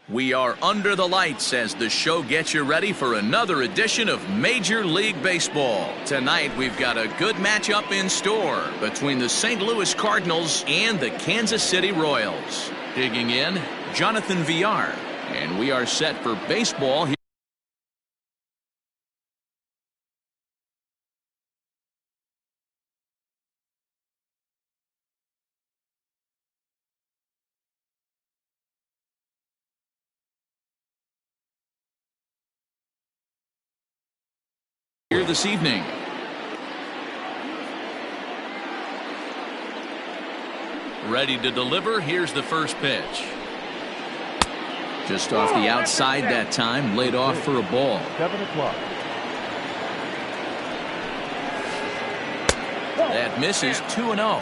We are under the lights as the show gets you ready for another edition of Major League Baseball. Tonight, we've got a good matchup in store between the St. Louis Cardinals and the Kansas City Royals. Digging in, Jonathan Villar, and we are set for baseball here. Here this evening. Ready to deliver. Here's the first pitch. Just off the outside that time, laid off for a ball. 7 o'clock. That misses 2-0.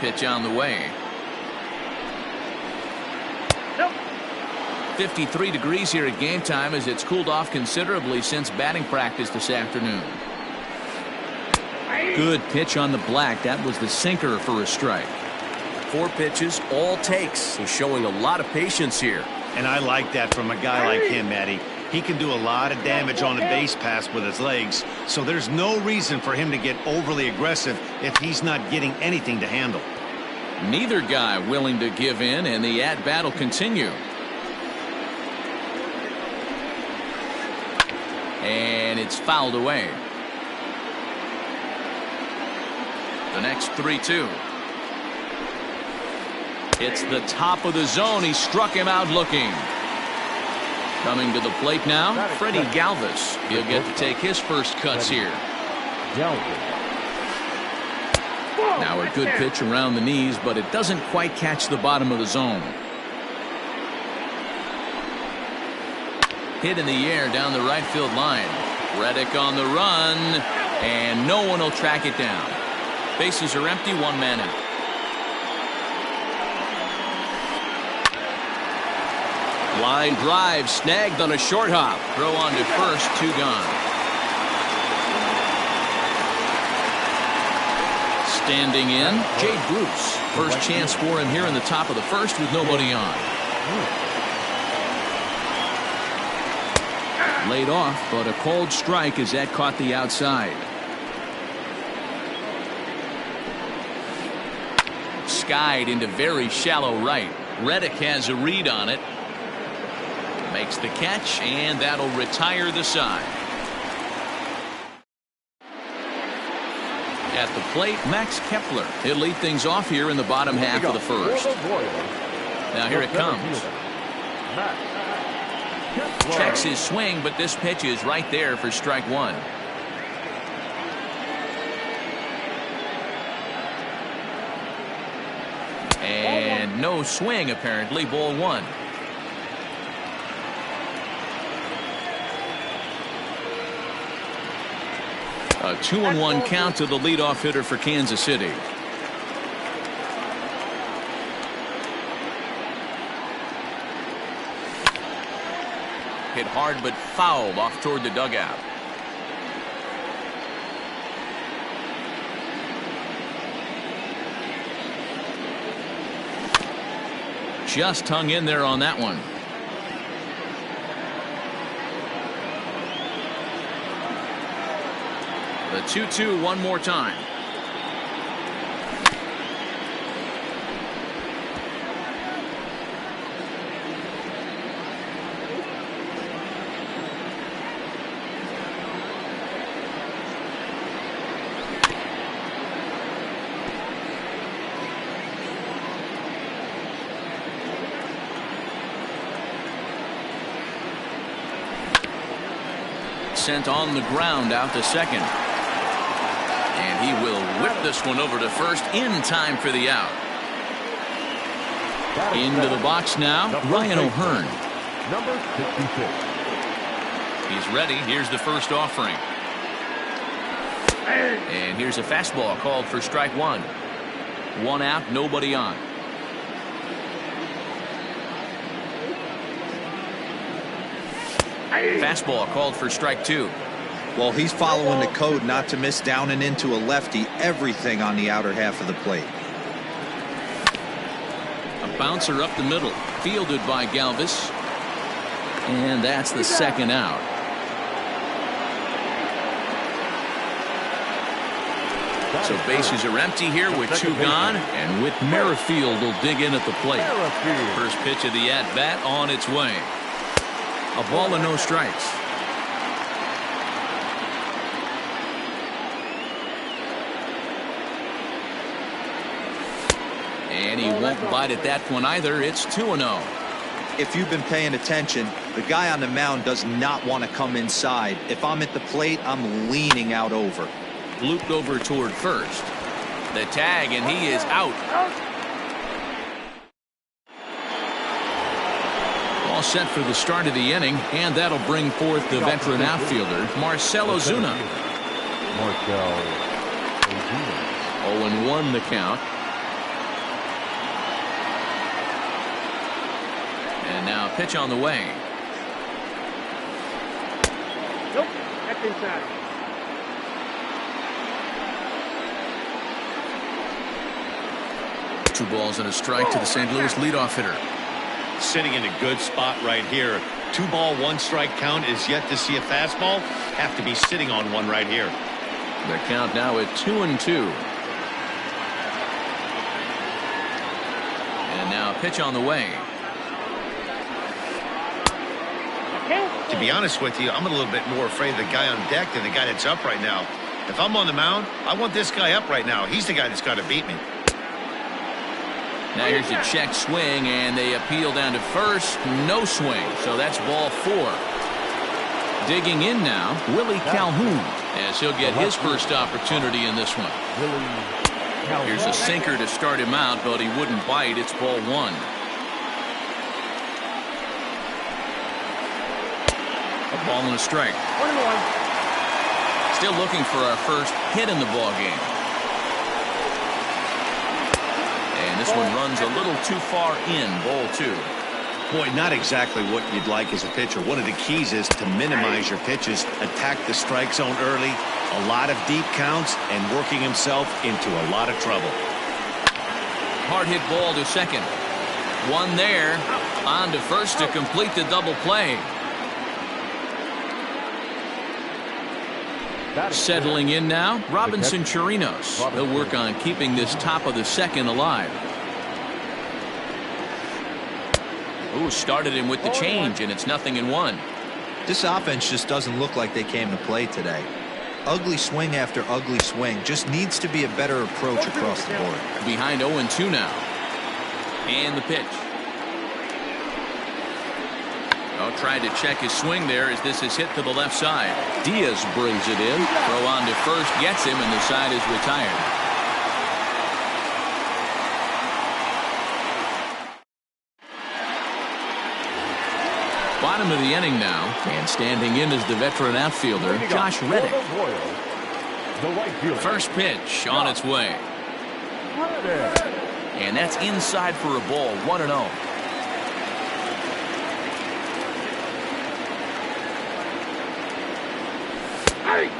Pitch on the way. 53 degrees here at game time as it's cooled off considerably since batting practice this afternoon. Good pitch on the black. That was the sinker for a strike. 4 pitches, all takes. He's showing a lot of patience here. And I like that from a guy like him, Matty. He can do a lot of damage on a base pass with his legs, so there's no reason for him to get overly aggressive if he's not getting anything to handle. Neither guy willing to give in, and the at-bat will continue. And it's fouled away. The next 3-2. It's the top of the zone. He struck him out looking. Coming to the plate now, Freddie Galvis. He'll get to take his first cuts here. Now a good pitch around the knees, but it doesn't quite catch the bottom of the zone. Hit in the air down the right field line. Reddick on the run, and no one will track it down. Bases are empty, 1 man out. Line drive snagged on a short hop. Throw on to first, 2 gone. Standing in, Jay Bruce. First chance for him here in the top of the first with nobody on. Laid off, but a cold strike as that caught the outside. Skied into very shallow right. Reddick has a read on it. Makes the catch, and that'll retire the side. At the plate, Max Kepler. He'll lead things off here in the bottom half of the first. Now here it comes. Checks his swing, but this pitch is right there for strike 1. And no swing apparently, ball 1. A 2-1 count to the leadoff hitter for Kansas City. Hit hard but fouled off toward the dugout. Just hung in there on that one. The 2-2 one more time. Sent on the ground out to second. And he will whip this one over to first in time for the out. Into the box now, Ryan O'Hearn. Number 66. He's ready. Here's the first offering. And here's a fastball called for strike 1. 1 out, nobody on. Fastball called for strike 2. Well, he's following the code not to miss down and into a lefty. Everything on the outer half of the plate. A bouncer up the middle, fielded by Galvis. And that's the second out. So bases are empty here with two gone, and Whit Merrifield will dig in at the plate. First pitch of the at-bat on its way. A ball and no strikes. And he won't bite at that one either. It's 2-0. If you've been paying attention, the guy on the mound does not want to come inside. If I'm at the plate, I'm leaning out over. Looped over toward first. The tag, and he is out. All set for the start of the inning, and that'll bring forth the veteran outfielder, Marcell Ozuna. 0-1 the count. And now a pitch on the way. Nope, that's inside. Two balls and a strike to the St. Louis leadoff hitter. Sitting in a good spot right here. 2-ball, 1-strike count is yet to see a fastball. Have to be sitting on one right here. The count now at 2-2. And now a pitch on the way. To be honest with you, I'm a little bit more afraid of the guy on deck than the guy that's up right now. If I'm on the mound, I want this guy up right now. He's the guy that's got to beat me. Now here's a check swing, and they appeal down to first. No swing, so that's ball 4. Digging in now, Willie Calhoun, as he'll get his first opportunity in this one. Here's a sinker to start him out, but he wouldn't bite. It's ball 1. A ball and a strike. 1-1. Still looking for our first hit in the ball game. And this one runs a little too far in, ball 2. Boy, not exactly what you'd like as a pitcher. One of the keys is to minimize your pitches, attack the strike zone early, a lot of deep counts, and working himself into a lot of trouble. Hard hit ball to second. One there. On to first to complete the double play. Settling in now, Robinson Chirinos. He'll work on keeping this top of the second alive. Ooh, started him with the change, and it's 0-1. This offense just doesn't look like they came to play today. Ugly swing after ugly swing. Just needs to be a better approach across the board. Behind 0-2 now. And the pitch. Oh, tried to check his swing there as this is hit to the left side. Diaz brings it in. Throw on to first, gets him, and the side is retired. Bottom of the inning now, and standing in is the veteran outfielder, Josh Reddick. First pitch on its way. And that's inside for a ball, 1-0.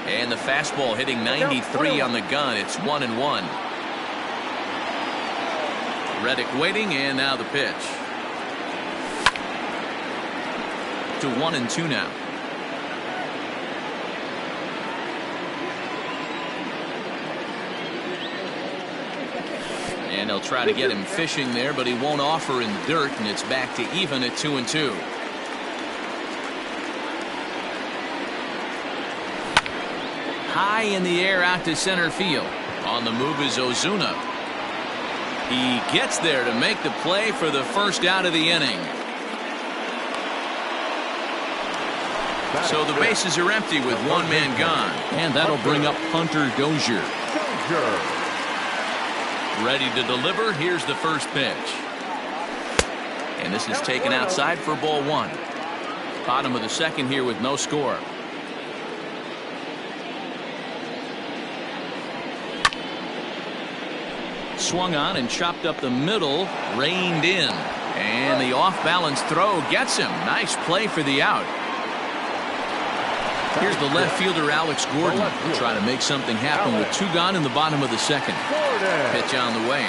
And the fastball hitting 93 on the gun. It's 1-1. Reddick waiting, and now the pitch. To 1-2 now. And they'll try to get him fishing there, but he won't offer in the dirt, and it's back to even at 2-2. High in the air out to center field. On the move is Ozuna. He gets there to make the play for the first out of the inning. So the bases are empty with one man gone. And that'll bring up Hunter Dozier. Ready to deliver. Here's the first pitch. And this is taken outside for ball 1. Bottom of the second here with no score. Swung on and chopped up the middle, reined in, and the off-balance throw gets him. Nice play for the out. Here's the left fielder, Alex Gordon, trying to make something happen with two gone in the bottom of the second. Pitch on the way.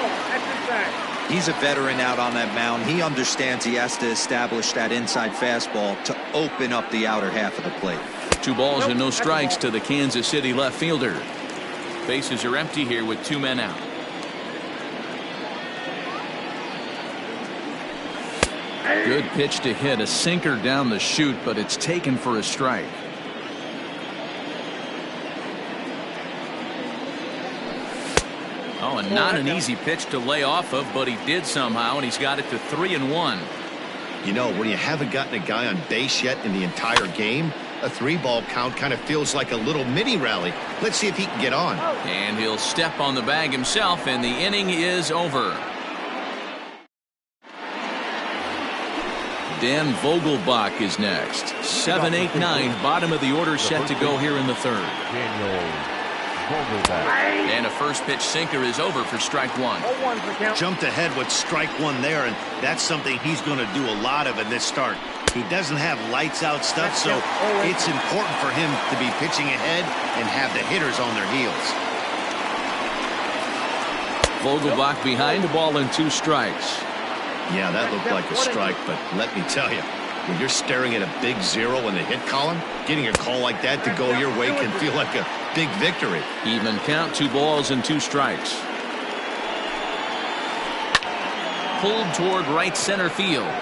Ball. That's inside. He's a veteran out on that mound. He understands he has to establish that inside fastball to open up the outer half of the plate. 2 balls and no strikes to the Kansas City left fielder. Bases are empty here with 2 men out. Good pitch to hit, a sinker down the chute, but it's taken for a strike. Oh, and not an easy pitch to lay off of, but he did somehow, and he's got it to 3-1. You know, when you haven't gotten a guy on base yet in the entire game, a 3-ball count kind of feels like a little mini rally. Let's see if he can get on. And he'll step on the bag himself, and the inning is over. Dan Vogelbach is next. 7-8-9, bottom of the order set to go here in the 3rd. Daniel Vogelbach. And a first pitch sinker is over for strike 1. 0-1 for count. Jumped ahead with strike 1 there, and that's something he's going to do a lot of in this start. He doesn't have lights out stuff, so it's important for him to be pitching ahead and have the hitters on their heels. Vogelbach behind, the ball and 2 strikes. Yeah, that looked like a strike, but let me tell you, when you're staring at a big 0 in the hit column, getting a call like that to go your way can feel like a big victory. Even count, 2 balls and 2 strikes. Pulled toward right center field.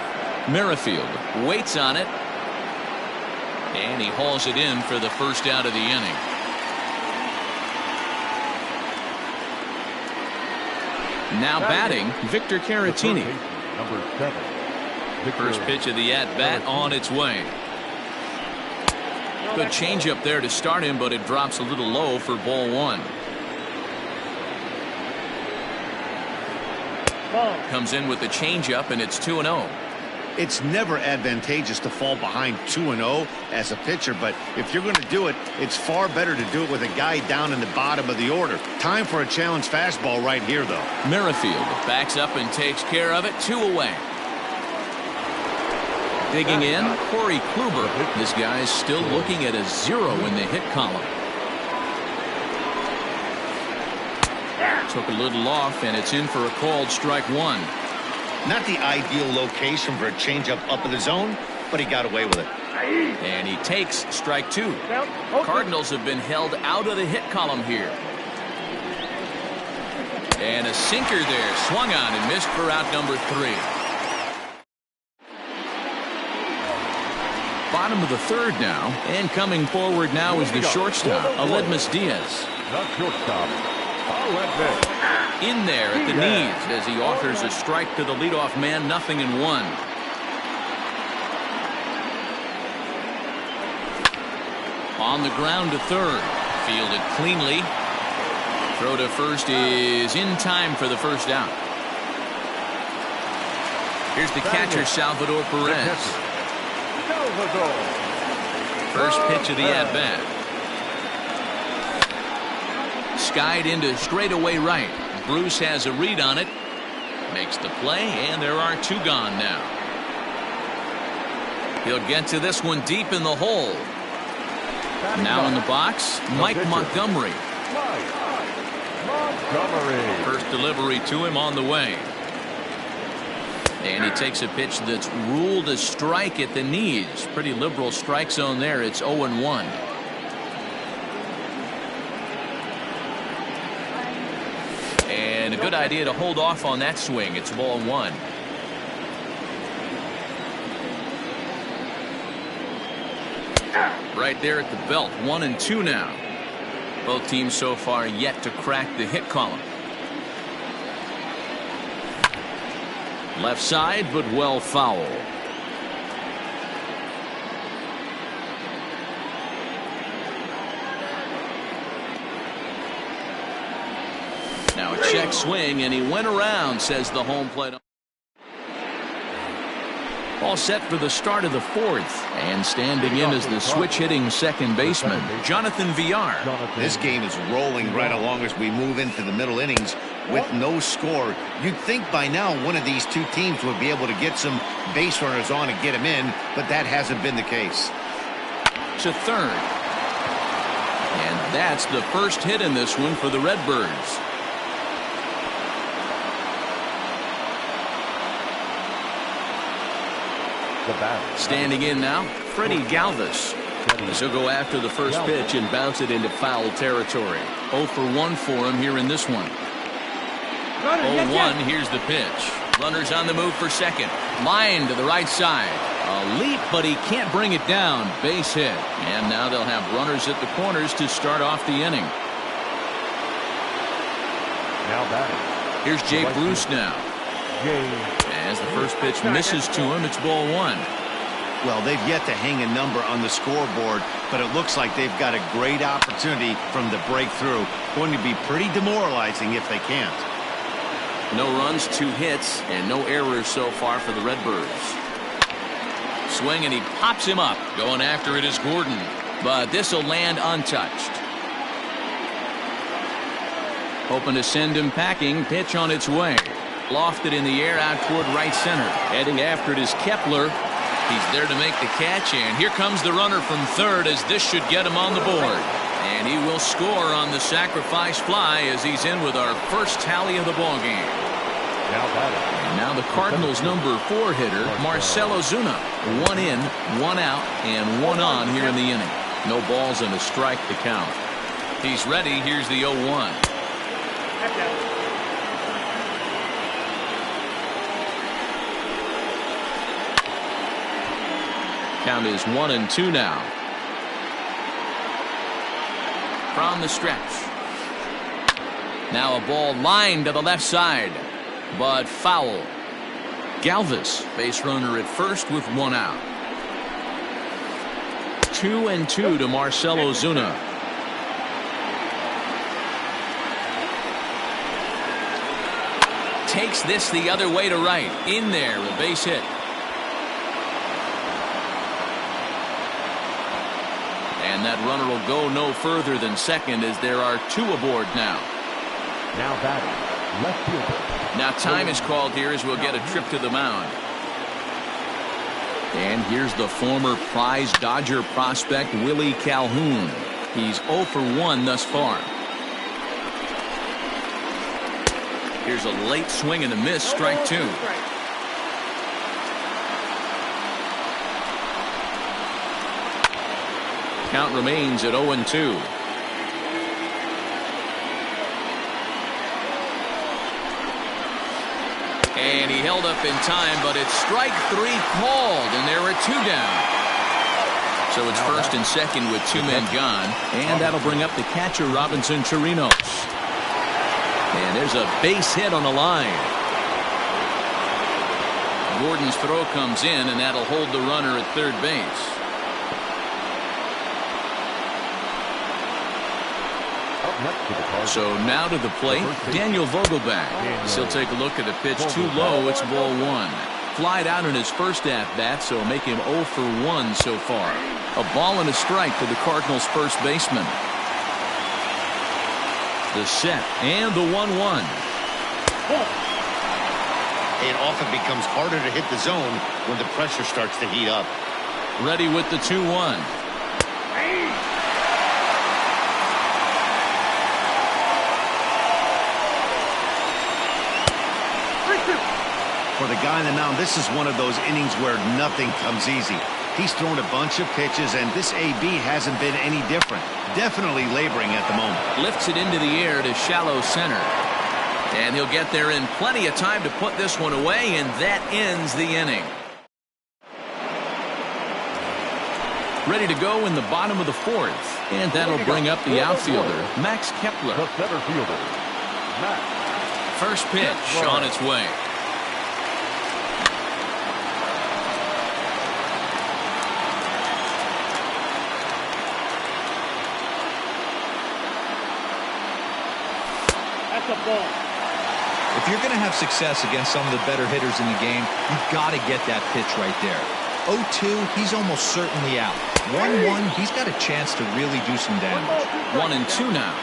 Merrifield waits on it, and he hauls it in for the first out of the inning. Now batting, Victor Caratini. Number 7. First pitch of the at-bat on its way. Good changeup there to start him, but it drops a little low for ball 1. Comes in with the changeup, and it's 2-0. It's never advantageous to fall behind 2-0 as a pitcher, but if you're going to do it, it's far better to do it with a guy down in the bottom of the order. Time for a challenge fastball right here, though. Merrifield backs up and takes care of it. 2 away. Digging in, Corey Kluber. This guy's still looking at a 0 in the hit column. Took a little off, and it's in for a called strike 1. Not the ideal location for a changeup up in the zone, but he got away with it. And he takes strike 2. Cardinals have been held out of the hit column here. And a sinker there, swung on and missed for out number 3. Bottom of the 3rd now, and coming forward now is the shortstop, Aledmys Diaz. The shortstop, Aledmys. In there at the knees as he offers a strike to the leadoff man, 0-1. On the ground to 3rd, fielded cleanly. Throw to first is in time for the first out. Here's the catcher, Salvador Perez. First pitch of the at-bat. Skied into straightaway right. Bruce has a read on it. Makes the play, and there are 2 gone now. He'll get to this one deep in the hole. Now in the box, Mike Montgomery. First delivery to him on the way. And he takes a pitch that's ruled a strike at the knees. Pretty liberal strike zone there. It's 0-1. And a good idea to hold off on that swing. It's ball 1. Right there at the belt. 1-2 now. Both teams so far yet to crack the hit column. Left side, but well foul. Now a check swing, and he went around, says the home plate. All set for the start of the 4th, and standing in as the switch-hitting second baseman, Jonathan Villar. This game is rolling right along as we move into the middle innings with no score. You'd think by now one of these 2 teams would be able to get some base runners on and get them in, but that hasn't been the case. To 3rd. And that's the first hit in this one for the Redbirds. the batter. Standing in now, Freddie Galvis. As he'll go after the first pitch and bounce it into foul territory. 0 for 1 for him here in this one. 0-1, here's the pitch. Runners on the move for second. Line to the right side. A leap, but he can't bring it down. Base hit. And now they'll have runners at the corners to start off the inning. Now batting. Here's Jay Bruce now. As the first pitch misses to him, it's ball 1. Well, they've yet to hang a number on the scoreboard, but it looks like they've got a great opportunity from the breakthrough. Going to be pretty demoralizing if they can't. No runs, 2 hits, and no errors so far for the Redbirds. Swing, and he pops him up. Going after it is Gordon, but this will land untouched. Hoping to send him packing. Pitch on its way. Lofted in the air out toward right center. Heading after it is Kepler. He's there to make the catch, and here comes the runner from third as this should get him on the board. And he will score on the sacrifice fly as he's in with our first tally of the ballgame. And now the Cardinals' number 4 hitter, Marcell Ozuna. 1 in, 1 out, and 1 on here in the inning. No balls and a strike to count. He's ready. Here's the 0-1. Count is 1-2 now. From the stretch. Now a ball lined to the left side, but foul. Galvis, base runner at first with 1 out. 2-2 to Marcell Ozuna. Takes this the other way to right. In there, a base hit. And that runner will go no further than second as there are 2 aboard now. Now batting, left fielder. Now time is called here as we'll get a trip to the mound. And here's the former prize Dodger prospect Willie Calhoun. He's 0 for 1 thus far. Here's a late swing and a miss, strike 2. Count remains at 0-2. And he held up in time, but it's strike 3 called, and there are 2 down. So it's first and second with 2 men gone, and that'll bring up the catcher, Robinson Chirinos. And there's a base hit on the line. Gordon's throw comes in, and that'll hold the runner at third base. So now to the plate, Daniel Vogelbach. He'll take a look at a pitch too low. It's ball 1. Flied out in his first at-bat, so make him 0 for 1 so far. A ball and a strike to the Cardinals' first baseman. The set and the 1-1. It often becomes harder to hit the zone when the pressure starts to heat up. Ready with the 2-1. For the guy on the mound, this is one of those innings where nothing comes easy. He's thrown a bunch of pitches, and this AB hasn't been any different. Definitely laboring at the moment. Lifts it into the air to shallow center. And he'll get there in plenty of time to put this one away, and that ends the inning. Ready to go in the bottom of the 4th. And that'll bring up the outfielder, Max Kepler. The center fielder, Max. First pitch on its way. If you're going to have success against some of the better hitters in the game, you've got to get that pitch right there. 0-2, he's almost certainly out. 1-1, he's got a chance to really do some damage. 1-2 now.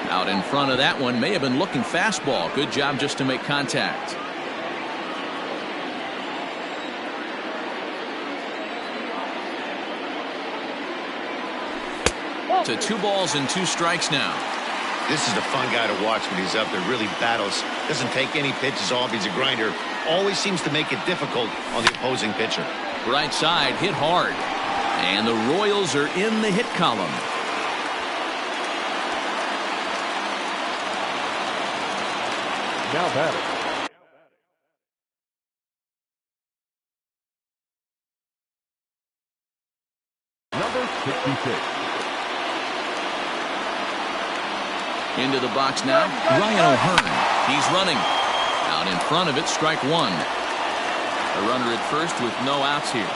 Out in front of that one, may have been looking fastball. Good job just to make contact. To 2 balls and 2 strikes now. This is a fun guy to watch when he's up there. Really battles. Doesn't take any pitches off. He's a grinder. Always seems to make it difficult on the opposing pitcher. Right side hit hard. And the Royals are in the hit column. Now batting. Number 66. Into the box now, Ryan O'Hearn. He's running. Out in front of it, strike one. A runner at first with no outs here.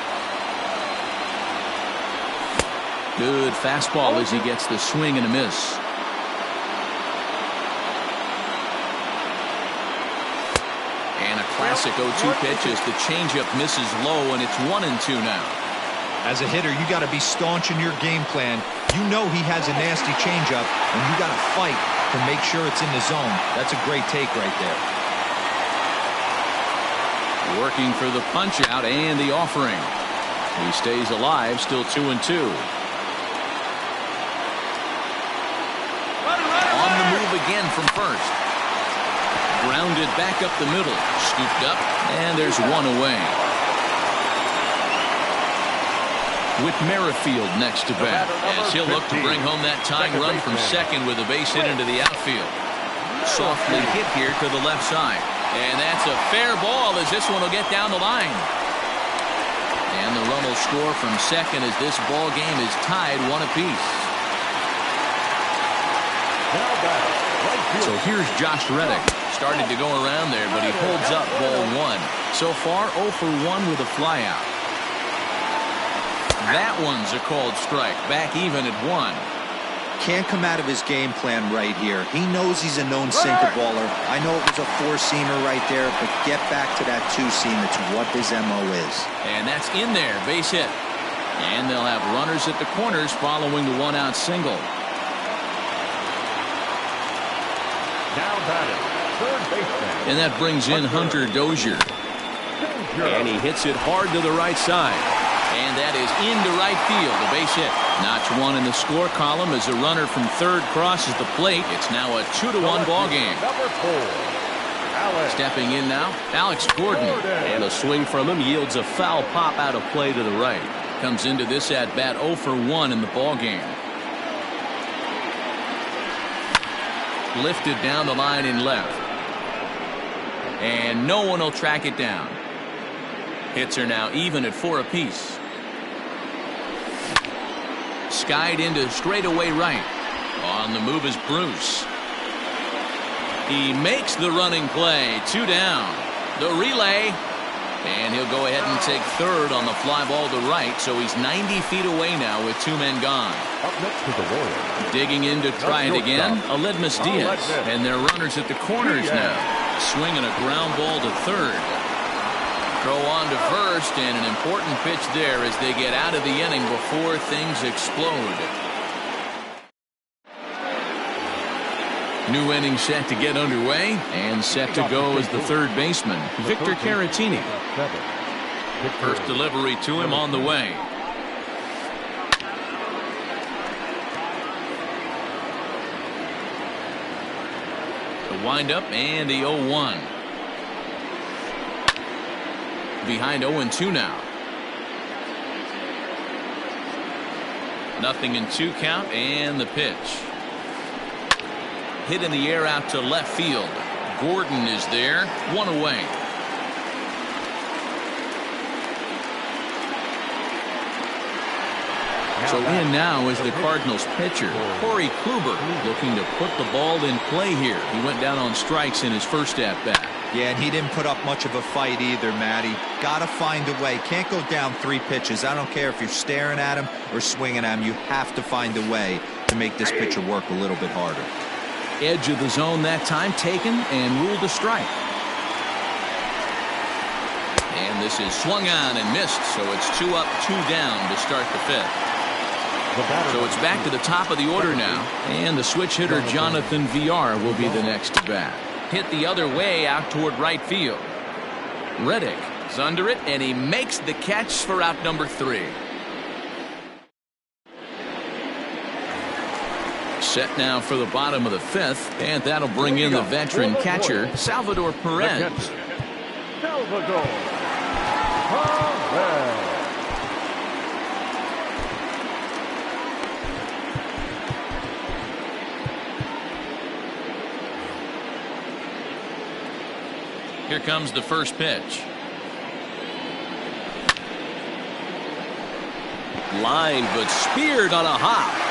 Good fastball as he gets the swing and a miss. And a classic 0-2 pitch as the changeup misses low, and it's 1-2 now. As a hitter, you got to be staunch in your game plan. You know he has a nasty changeup, and you got to fight to make sure it's in the zone. That's a great take right there. Working for the punch out and the offering. He stays alive, still 2-2. On the move again from first. Grounded back up the middle. Scooped up, and there's one away. With Merrifield next to bat, as he'll look to bring home that tying run from second with a base hit into the outfield. Softly hit here to the left side. And that's a fair ball as this one will get down the line. And the run will score from second as this ball game is tied 1 apiece. So here's Josh Reddick. Started to go around there, but he holds up ball 1. So far 0 for 1 with a flyout. That one's a called strike. Back even at 1. Can't come out of his game plan right here. He knows he's a known sinker baller. I know it was a 4-seamer right there, but get back to that 2-seam. It's what his MO is. And that's in there. Base hit. And they'll have runners at the corners following the 1-out single. Now batting, third baseman. And that brings in Hunter Dozier. And he hits it hard to the right side. And that is into right field, a base hit. Notch 1 in the score column as a runner from third crosses the plate. It's now a 2-1 ball game. Number 4, Alex. Stepping in now, Alex Gordon. And a swing from him yields a foul pop out of play to the right. Comes into this at bat 0 for 1 in the ball game. Lifted down the line in left. And no one will track it down. Hits are now even at 4 apiece. Skied into straightaway right. On the move is Bruce. He makes the running play. 2 down. The relay. And he'll go ahead and take third on the fly ball to right. So he's 90 feet away now with 2 men gone. Up next to the Royals. Digging in to try it again. Aledmus Diaz. And they're runners at the corners now. Swinging a ground ball to third. Throw on to first, and an important pitch there as they get out of the inning before things explode. New inning set to get underway, and set to go as the third baseman, Victor Caratini. First delivery to him on the way. The windup and the 0-1. Behind 0-2 now. Nothing in 2 count, and the pitch. Hit in the air out to left field. Gordon is there, 1 away. So in now is the Cardinals pitcher, Corey Kluber, looking to put the ball in play here. He went down on strikes in his first at-bat. Yeah, and he didn't put up much of a fight either, Matty. Got to find a way. Can't go down 3 pitches. I don't care if you're staring at him or swinging at him. You have to find a way to make this pitcher work a little bit harder. Edge of the zone that time taken and ruled a strike. And this is swung on and missed, so it's 2 up, 2 down to start the 5th. So it's back to the top of the order now, and the switch hitter Jonathan Villar will be the next to bat. Hit the other way out toward right field. Reddick is under it, and he makes the catch for out number 3. Set now for the bottom of the fifth, and that'll bring in the veteran catcher, Salvador Perez. Salvador Perez. Here comes the first pitch. Line, but speared on a hop.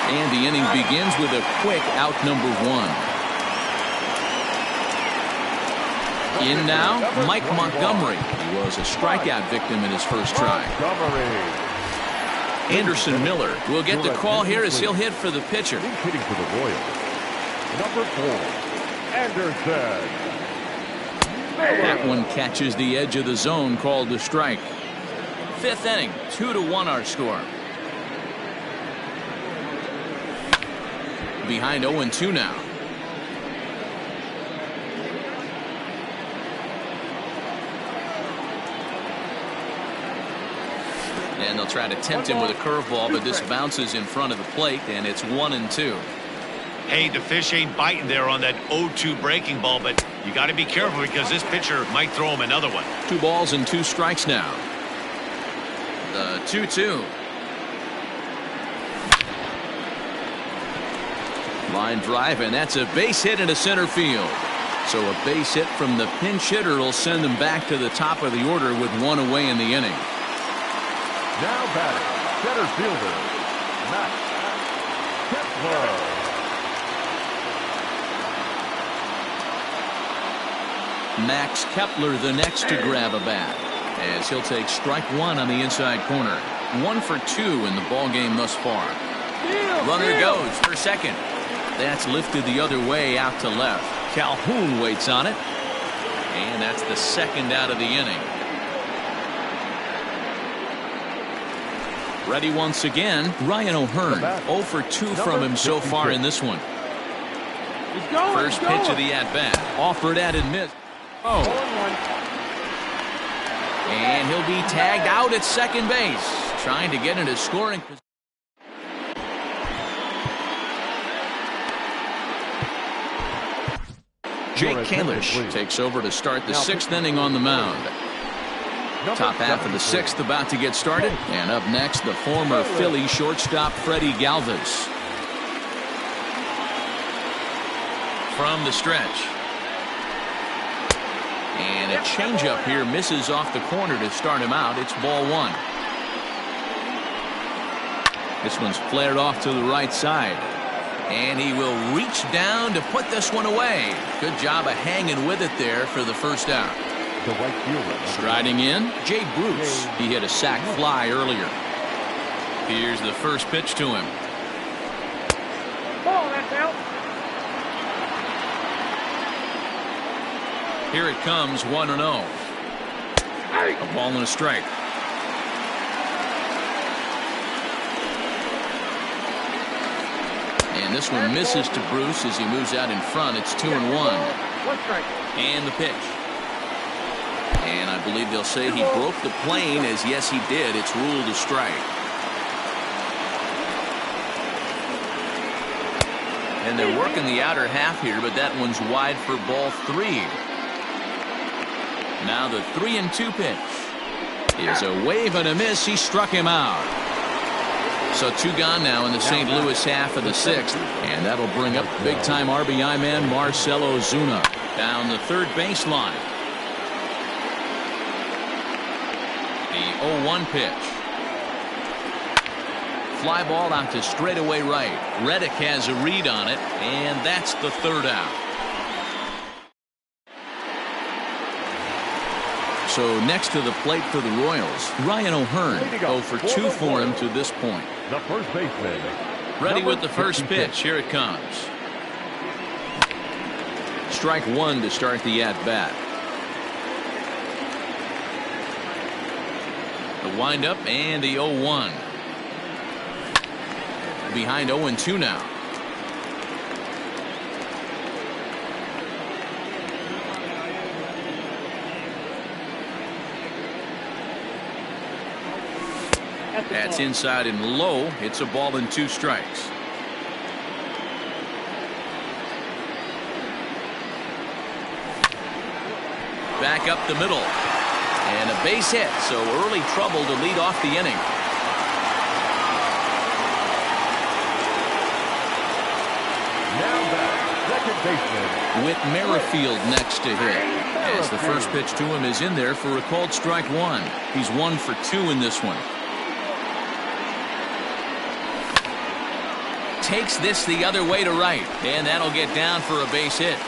And the inning begins with a quick out number one. In now, Mike Montgomery. He was a strikeout victim in his first try. Anderson Miller will get the call here as he'll hit for the pitcher. He's hitting for the Royals. Number 4, Anderson. That one catches the edge of the zone, called a strike. Fifth inning, 2-1 our score. Behind 0-2 now. And they'll try to tempt him with a curveball, but this bounces in front of the plate, and it's 1-2. Hey, the fish ain't biting there on that 0-2 breaking ball, but you got to be careful because this pitcher might throw him another one. 2 balls and 2 strikes now. The 2-2. Line drive, and that's a base hit into center field. So a base hit from the pinch hitter will send them back to the top of the order with 1 away in the inning. Now batting, center fielder, Max Kepler. Max Kepler the next to grab a bat, as he'll take strike 1 on the inside corner. 1 for 2 in the ball game thus far. Runner goes for second. That's lifted the other way out to left. Calhoun waits on it, and that's the second out of the inning. Ready once again, Ryan O'Hearn. 0 for 2 from him so far in this one. First pitch of the at-bat. Offered at and missed. Oh. And he'll be tagged out at second base, trying to get into scoring position. Jake Kalish takes over to start the 6th inning on the mound. Top half of the 6th about to get started, and up next, the former Philly shortstop Freddie Galvis. From the stretch. And a changeup here misses off the corner to start him out. It's ball 1. This one's flared off to the right side. And he will reach down to put this one away. Good job of hanging with it there for the first out. The right fielder. Striding in, Jay Bruce. He hit a sac fly earlier. Here's the first pitch to him. Ball, that's out. Here it comes, 1-0. A ball and a strike. And this one misses to Bruce as he moves out in front. It's 2-1. One strike. And the pitch. And I believe they'll say he broke the plane, as yes he did. It's ruled a strike. And they're working the outer half here, but that one's wide for ball 3. Now the 3-2 pitch is a wave and a miss. He struck him out. So 2 gone now in the St. Louis half of the 6th, and that'll bring up big-time RBI man Marcell Ozuna down the third baseline. The 0-1 pitch. Fly ball out to straightaway right. Reddick has a read on it, and that's the third out. So next to the plate for the Royals, Ryan O'Hearn. 0 for 2 for him to this point. The first baseman. Ready with the first pitch. Here it comes. Strike 1 to start the at-bat. The windup and the 0-1. Behind 0-2 now. That's inside and low. It's a ball and 2 strikes. back up the middle. And a base hit, so early trouble to lead off the inning. Now back, second baseman. Whit Merrifield next to hit, as the first pitch to him is in there for a called strike one. He's 1 for 2 in this one. Takes this the other way to right, and that'll get down for a base hit.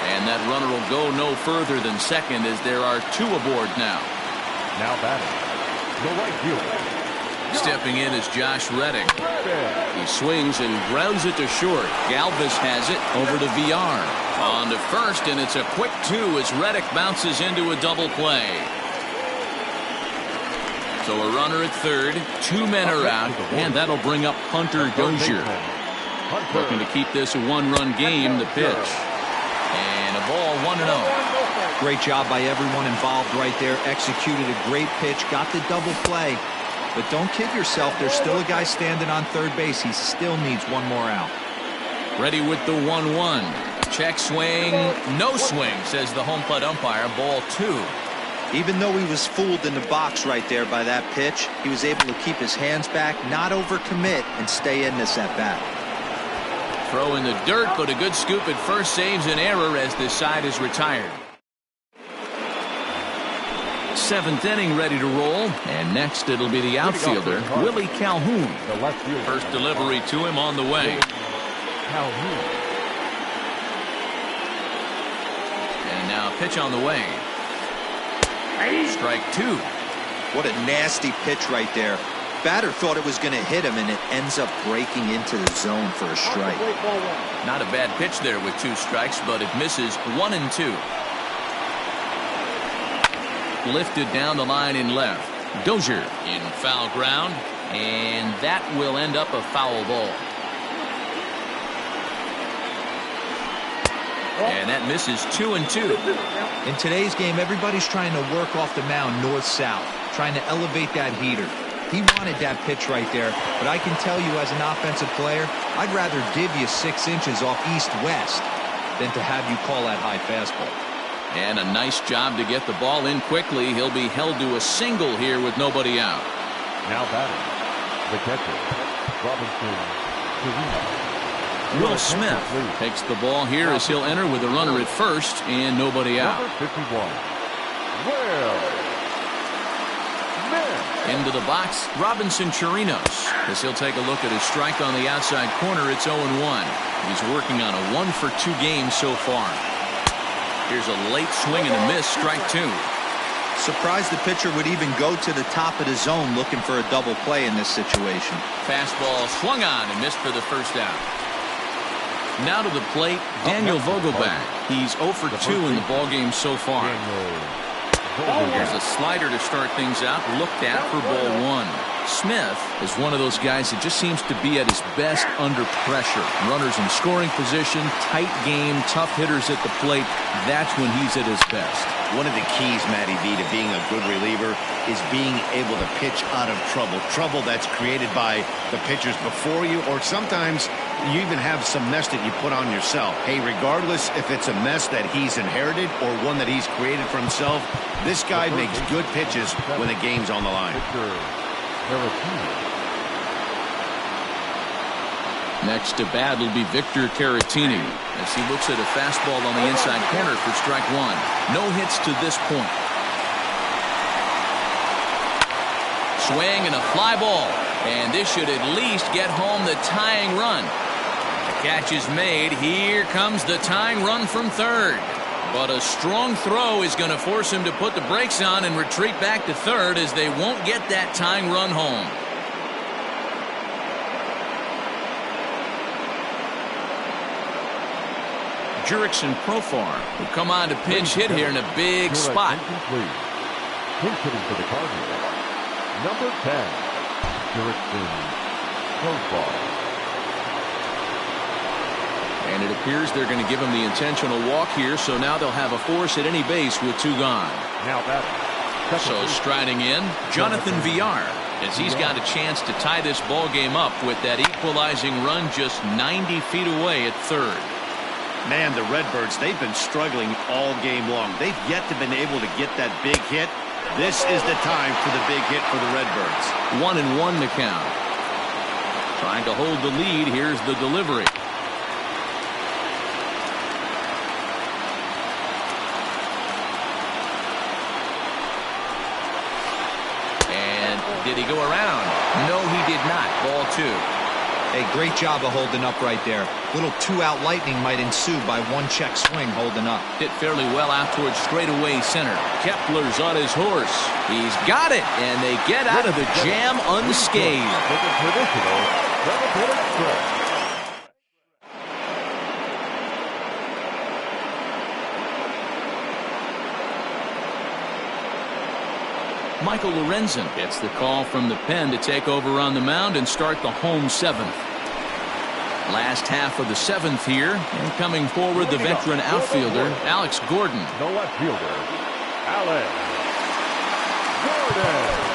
And that runner will go no further than second, as there are 2 aboard now. Now batting, the right fielder. Stepping in is Josh Reddick. He swings and grounds it to short. Galvis has it over to VR. On to first, and it's a quick 2 as Reddick bounces into a double play. So a runner at third, 2 men are out, and that'll bring up Hunter Dozier. Looking to keep this a 1-run game, the pitch. And a ball 1-0. Great job by everyone involved right there. Executed a great pitch, got the double play. But don't kid yourself, there's still a guy standing on third base. He still needs 1 more out. Ready with the 1-1. Check swing, no swing, says the home plate umpire. Ball 2. Even though he was fooled in the box right there by that pitch, he was able to keep his hands back, not overcommit, and stay in this at bat. Throw in the dirt, but a good scoop at first saves an error as this side is retired. 7th inning ready to roll, and next it'll be the outfielder, Willie Calhoun. First delivery to him on the way. And now a pitch on the way. Strike 2. What a nasty pitch right there. Batter thought it was going to hit him, and it ends up breaking into the zone for a strike. Not a bad pitch there with 2 strikes, but it misses 1 and 2. Lifted down the line in left. Dozier in foul ground, and that will end up a foul ball. And that misses 2 and 2. In today's game, everybody's trying to work off the mound north-south, trying to elevate that heater. He wanted that pitch right there, but I can tell you as an offensive player, I'd rather give you 6 inches off east-west than to have you call that high fastball. And a nice job to get the ball in quickly. He'll be held to a single here with nobody out. Now batting, the catcher, Robinson Chirinos. Will Smith takes the ball here as he'll enter with a runner at first and nobody out. Number 51, Will Smith. Into the box, Robinson Chirinos, as he'll take a look at his strike on the outside corner. It's 0-1. He's working on a 1-for-2 game so far. Here's a late swing and a miss, strike 2. Surprised the pitcher would even go to the top of the zone looking for a double play in this situation. Fastball swung on and missed for the first out. Now to the plate, Daniel Vogelbach. He's 0 for 2 in the ballgame so far. There's a slider to start things out, looked at for ball 1. Smith is one of those guys that just seems to be at his best under pressure. Runners in scoring position, tight game, tough hitters at the plate. That's when he's at his best. One of the keys, Matty V, to being a good reliever is being able to pitch out of trouble. Trouble that's created by the pitchers before you, or sometimes you even have some mess that you put on yourself. Hey, regardless if it's a mess that he's inherited or one that he's created for himself, this guy makes good pitches when the game's on the line. Next to bat will be Victor Caratini as he looks at a fastball on the inside corner for strike 1. No hits to this point. Swing and a fly ball, and this should at least get home the tying run. The catch is made. Here comes the tying run from third. But a strong throw is going to force him to put the brakes on and retreat back to third, as they won't get that tying run home. Jurickson Profar will come on to pinch hit here in a big spot. Pinch hitting for the Cardinals. Number 10, Jurickson Profar. And it appears they're going to give him the intentional walk here, so now they'll have a force at any base with 2 gone. Now batting. So striding in, Jonathan Villar, as he's got a chance to tie this ball game up with that equalizing run just 90 feet away at third. Man, the Redbirds, they've been struggling all game long. They've yet to been able to get that big hit. This is the time for the big hit for the Redbirds. 1-1 to count. Trying to hold the lead. Here's the delivery. And did he go around? No, he did not. Ball 2. Hey, great job of holding up right there. Little two-out lightning might ensue by one check swing holding up. Hit fairly well out towards straightaway center. Kepler's on his horse. He's got it, and they get out of the jam unscathed. Michael Lorenzen gets the call from the pen to take over on the mound and start the home 7th. Last half of the 7th here, and coming forward the veteran outfielder Alex Gordon. The left fielder, Alex Gordon.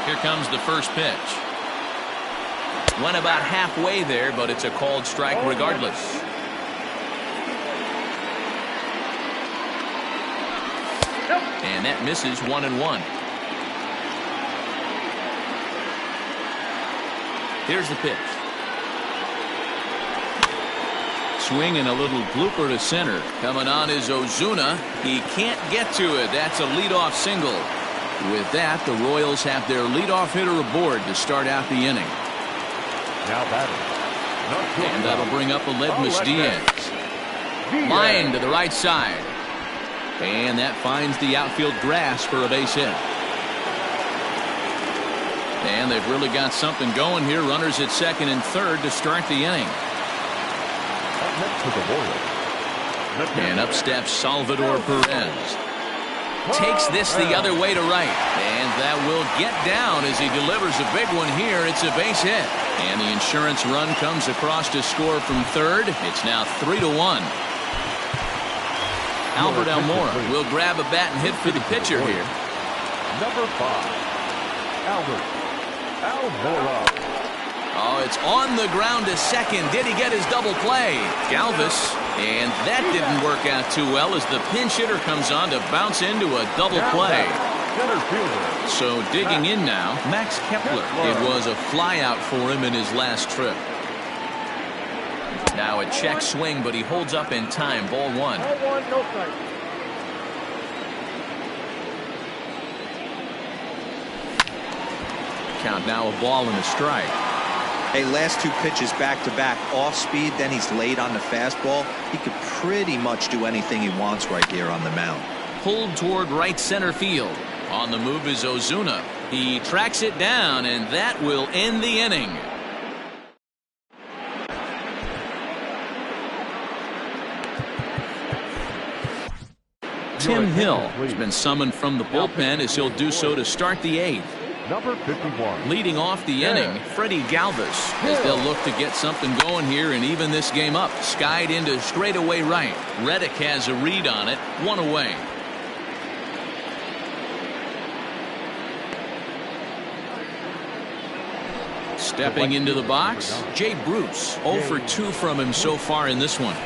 Here comes the first pitch. Went about halfway there, but it's a called strike regardless. And that misses 1-1. Here's the pitch. Swing and a little blooper to center. Coming on is Ozuna. He can't get to it. That's a leadoff single. With that, the Royals have their leadoff hitter aboard to start out the inning. Now batting. And that'll bring up Aledmys Diaz. Line to the right side. And that finds the outfield grass for a base hit. And they've really got something going here. Runners at second and third to start the inning. And up steps Salvador Perez. Takes this the other way to right. And that will get down as he delivers a big one here. It's a base hit. And the insurance run comes across to score from third. It's now 3-1. Albert Almora will grab a bat and hit for the pitcher here. Number 5, Albert Almora. Oh, it's on the ground to second. Did he get his double play? Galvis. And that didn't work out too well as the pinch hitter comes on to bounce into a double play. So digging in now, Max Kepler. It was a fly out for him in his last trip. Now a check swing, but he holds up in time. Ball 1. Ball 1, no strike. Count now a ball and a strike. Hey, last 2 pitches back-to-back off speed, then he's laid on the fastball. He could pretty much do anything he wants right here on the mound. Pulled toward right center field. On the move is Ozuna. He tracks it down, and that will end the inning. Tim Hill has been summoned from the bullpen as he'll do so to start the 8th. Number 51. Leading off the inning, Freddie Galvis, as they'll look to get something going here and even this game up. Skied into straightaway right. Reddick has a read on it. 1 away. Stepping into the box, Jay Bruce. 0 for 2 from him so far in this one.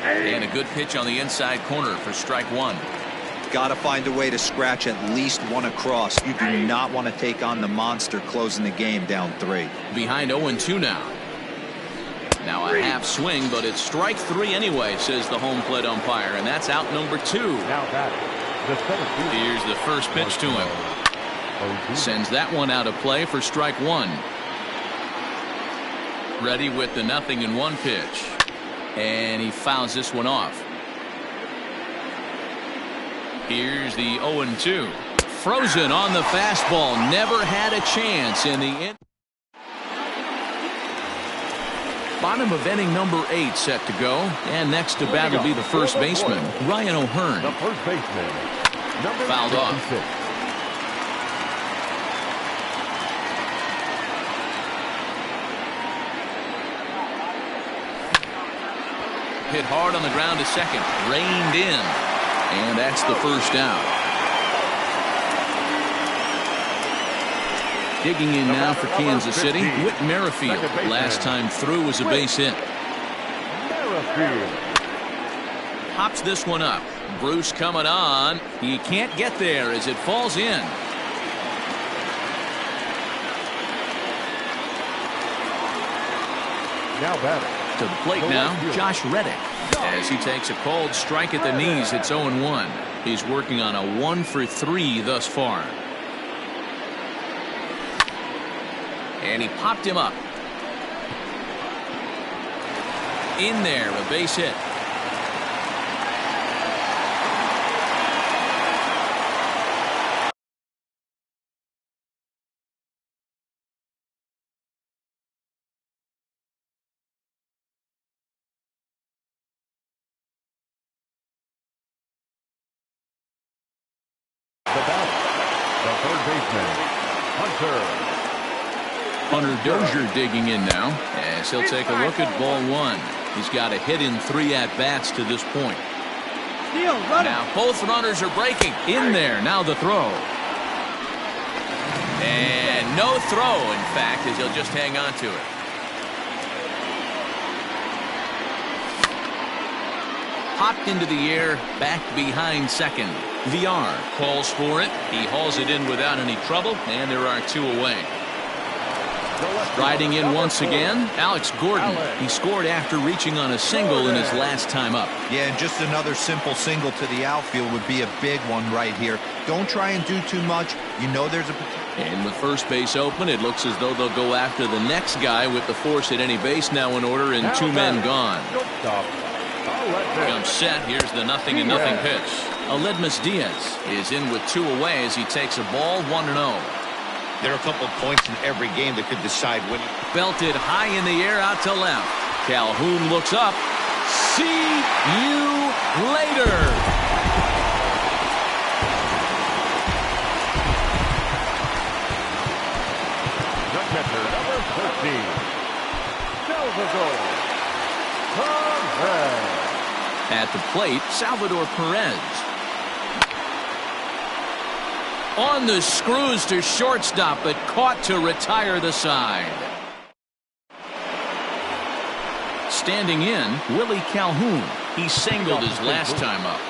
And a good pitch on the inside corner for strike 1. Got to find a way to scratch at least 1 across. You do not want to take on the monster closing the game down 3. Behind 0-2 now. Now a half swing, but it's strike 3 anyway, says the home plate umpire, and that's out number 2. Now batting. Here's the first pitch to him. Sends that one out of play for strike 1. Ready with the 0-1 pitch. And he fouls this one off. Here's the 0-2. Frozen on the fastball. Never had a chance in the end. Bottom of inning number 8 set to go. And next to bat will be the first baseman, Ryan O'Hearn. The first baseman, number Fouled 66. off. Hit hard on the ground to second. Reined in. And that's the first out. Digging in now for Kansas City, Whit Merrifield. Last time through was a base hit. Pops this one up. Bruce coming on. He can't get there as it falls in. Now batting. To the plate now, Josh Reddick. As he takes a called strike at the knees, it's 0-1. He's working on a 1-for-3 thus far. And he popped him up. In there, a base hit. The third baseman, Hunter. Hunter Dozier digging in now as he'll take a look at ball one. He's got a hit in 3 at-bats to this point. Now both runners are breaking. In there, now the throw. And no throw, in fact, as he'll just hang on to it. Popped into the air, back behind second. VR calls for it. He hauls it in without any trouble, and there are 2 away. Riding in once again, Alex Gordon. He scored after reaching on a single in his last time up. Yeah, and just another simple single to the outfield would be a big one right here. Don't try and do too much. You know there's a... And with first base open, it looks as though they'll go after the next guy with the force at any base now in order and 2 men gone. Comes set. Here's the 0-0 pitch. Aledmus Diaz is in with 2 away as he takes a ball 1-0. There are a couple of points in every game that could decide winning. Belted high in the air out to left. Calhoun looks up. See you later. The catcher, number 13, Salvador Perez. At the plate, Salvador Perez. On the screws to shortstop, but caught to retire the side. Standing in, Willie Calhoun. He singled his last time up.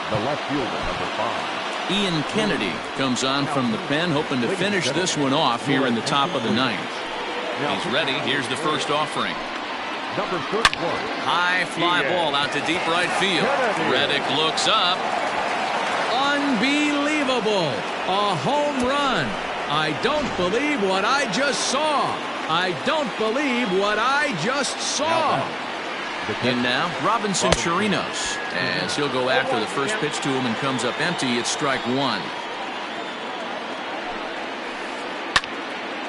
The left fielder, number 5. Ian Kennedy comes on from the pen, hoping to finish this one off here in the top of the 9th. He's ready. Here's the first offering. Number 31. High fly ball out to deep right field. Reddick looks up. Unbelievable. A home run. I don't believe what I just saw. I don't believe what I just saw. And now, Robinson Chirinos. As he'll go after the first pitch to him and comes up empty, it's strike 1.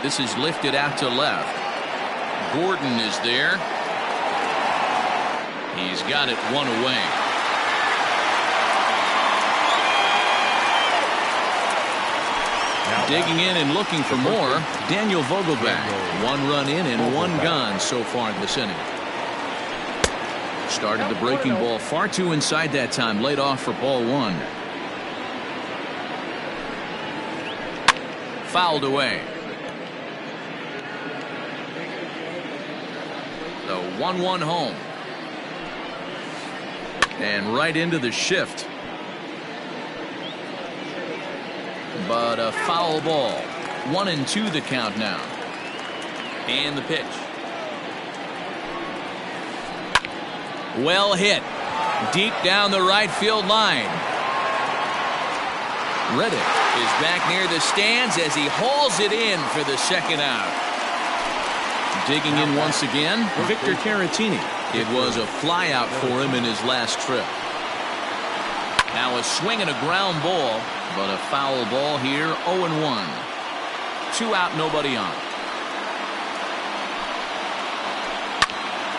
This is lifted out to left. Gordon is there. He's got it 1 away. Digging in and looking for more, Daniel Vogelbach. 1 run in and 1 gone so far this inning. Started the breaking ball far too inside that time. Laid off for ball 1. Fouled away. The 1-1 home. And right into the shift. But a foul ball. 1-2 the count now. And the pitch. Well hit. Deep down the right field line. Reddick is back near the stands as he hauls it in for the second out. Digging in once again, Victor Caratini. It was a fly out for him in his last trip. Now a swing and a ground ball, but a foul ball here, 0-1. 2 out, nobody on.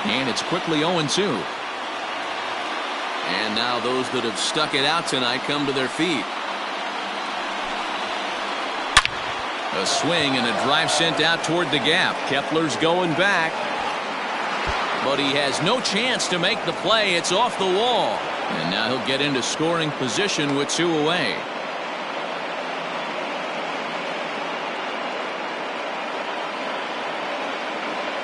And it's quickly 0-2. And now those that have stuck it out tonight come to their feet. A swing and a drive sent out toward the gap. Kepler's going back. But he has no chance to make the play. It's off the wall. And now he'll get into scoring position with 2 away.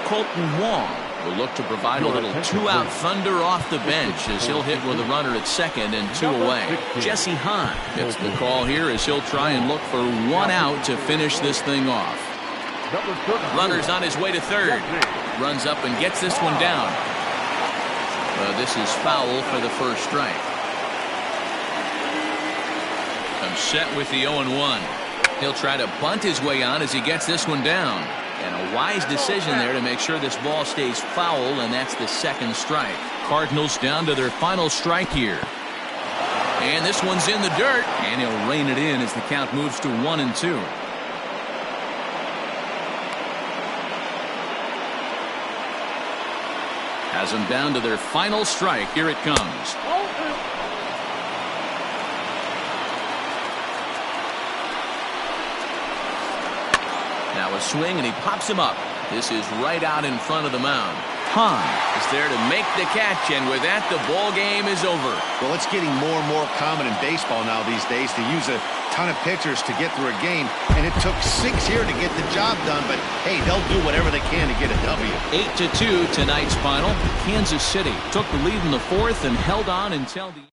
Colton Wong will look to provide a little two-out thunder off the bench as he'll hit with a runner at second and 2 away. Jesse Hahn gets the call here as he'll try and look for 1 out to finish this thing off. Runner's on his way to third. Runs up and gets this one down. This is foul for the first strike. I'm set with the 0-1. He'll try to bunt his way on as he gets this one down. And a wise decision there to make sure this ball stays foul, and that's the second strike. Cardinals down to their final strike here. And this one's in the dirt, and he'll rein it in as the count moves to 1-2. Has them down to their final strike. Here it comes. Now a swing, and he pops him up. This is right out in front of the mound. Hahn is there to make the catch, and with that, the ball game is over. Well, it's getting more and more common in baseball now these days to use a ton of pitchers to get through a game, and it took 6 here to get the job done, but hey, they'll do whatever they can to get a W. 8-2 tonight's final. Kansas City took the lead in the fourth and held on until the